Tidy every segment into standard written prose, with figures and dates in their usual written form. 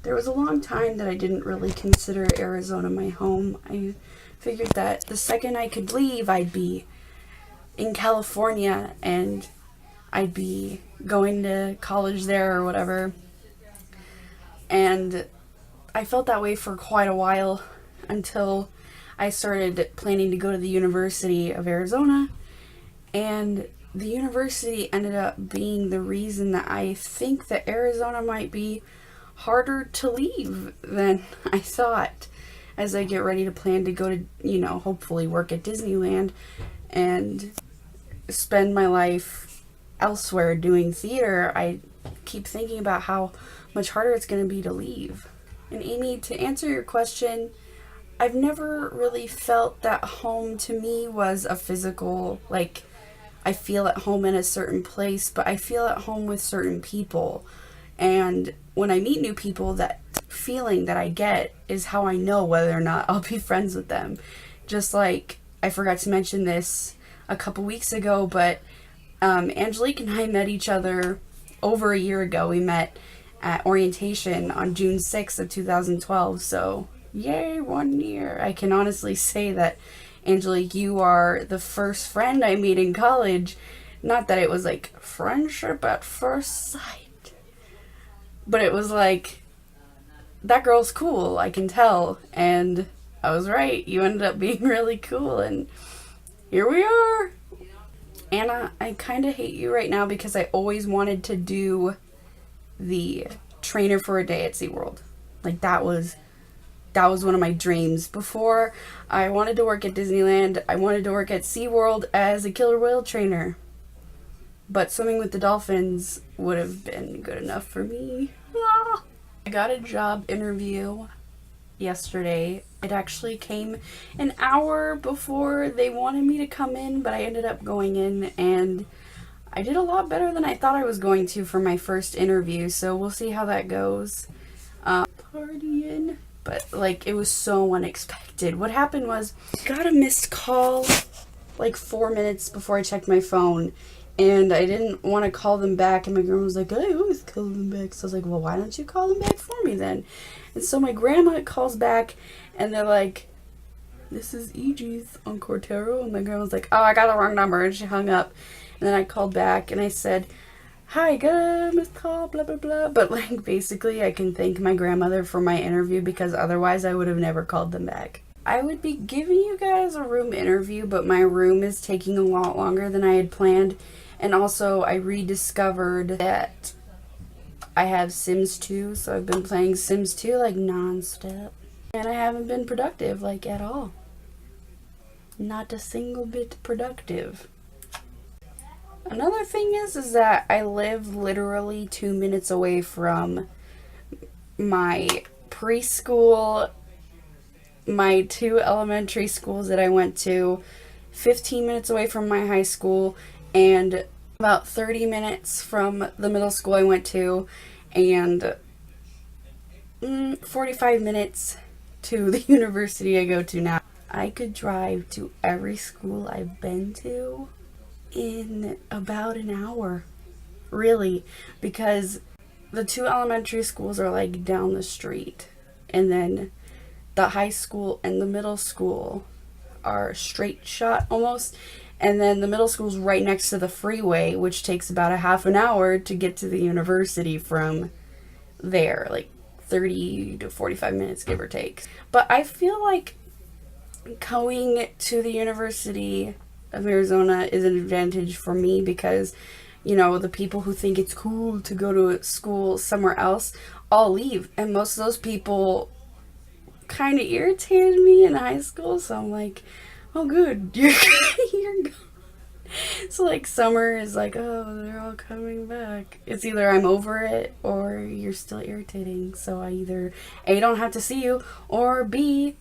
There was a long time that I didn't really consider Arizona my home. I figured that the second I could leave, I'd be in California and I'd be going to college there or whatever. And I felt that way for quite a while until I started planning to go to the University of Arizona. And the university ended up being the reason that I think that Arizona might be harder to leave than I thought, as I get ready to plan to go to, hopefully work at Disneyland and spend my life elsewhere doing theater. I keep thinking about how much harder it's going to be to leave. And Amy, to answer your question, I've never really felt that home to me was a physical, like, I feel at home in a certain place, but I feel at home with certain people. And when I meet new people, that feeling that I get is how I know whether or not I'll be friends with them. Just like, I forgot to mention this a couple weeks ago, but Angelique and I met each other over a year ago. We met at orientation on June 6th of 2012, so yay, 1 year. I can honestly say that, Angelique, you are the first friend I made in college. Not that it was like friendship at first sight, but it was like, that girl's cool, I can tell. And I was right. You ended up being really cool, and here we are. Anna, I kind of hate you right now because I always wanted to do the trainer for a day at SeaWorld. Like, that was one of my dreams. Before I wanted to work at Disneyland, I wanted to work at SeaWorld as a killer whale trainer. But swimming with the dolphins would have been good enough for me. Ah. I got a job interview yesterday. It actually came an hour before they wanted me to come in, but I ended up going in and I did a lot better than I thought I was going to for my first interview, so we'll see how that goes. Partying. But, like, it was so unexpected. What happened was, I got a missed call, like, 4 minutes before I checked my phone. And I didn't want to call them back. And my grandma was like, I always call them back. So I was like, well, why don't you call them back for me then? And so my grandma calls back. And they're like, this is Aegis on Cortero. And my grandma was like, oh, I got the wrong number. And she hung up. And then I called back. And I said, hi, got a missed call, blah, blah, blah. But, like, basically, I can thank my grandmother for my interview because otherwise I would have never called them back. I would be giving you guys a room interview, but my room is taking a lot longer than I had planned. And also, I rediscovered that I have Sims 2, so I've been playing Sims 2, like, non-stop. And I haven't been productive, like, at all. Not a single bit productive. Another thing is that I live literally 2 minutes away from my preschool, my 2 elementary schools that I went to, 15 minutes away from my high school, and about 30 minutes from the middle school I went to, and 45 minutes to the university I go to now. I could drive to every school I've been to in about an hour, really, because the 2 elementary schools are like down the street, and then the high school and the middle school are straight shot almost, and then the middle school's right next to the freeway, which takes about a half an hour to get to the university from there, like 30 to 45 minutes, give or take. But I feel like going to the University of Arizona is an advantage for me because, the people who think it's cool to go to a school somewhere else all leave, and most of those people kind of irritated me in high school, so I'm like, oh good, you're gone. So, like, summer is like, oh, they're all coming back. It's either I'm over it or you're still irritating, so I either A, don't have to see you, or B,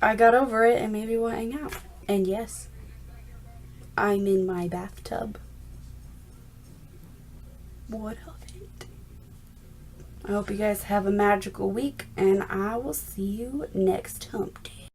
I got over it and maybe we'll hang out. And yes, I'm in my bathtub. What of it? I hope you guys have a magical week, and I will see you next hump day.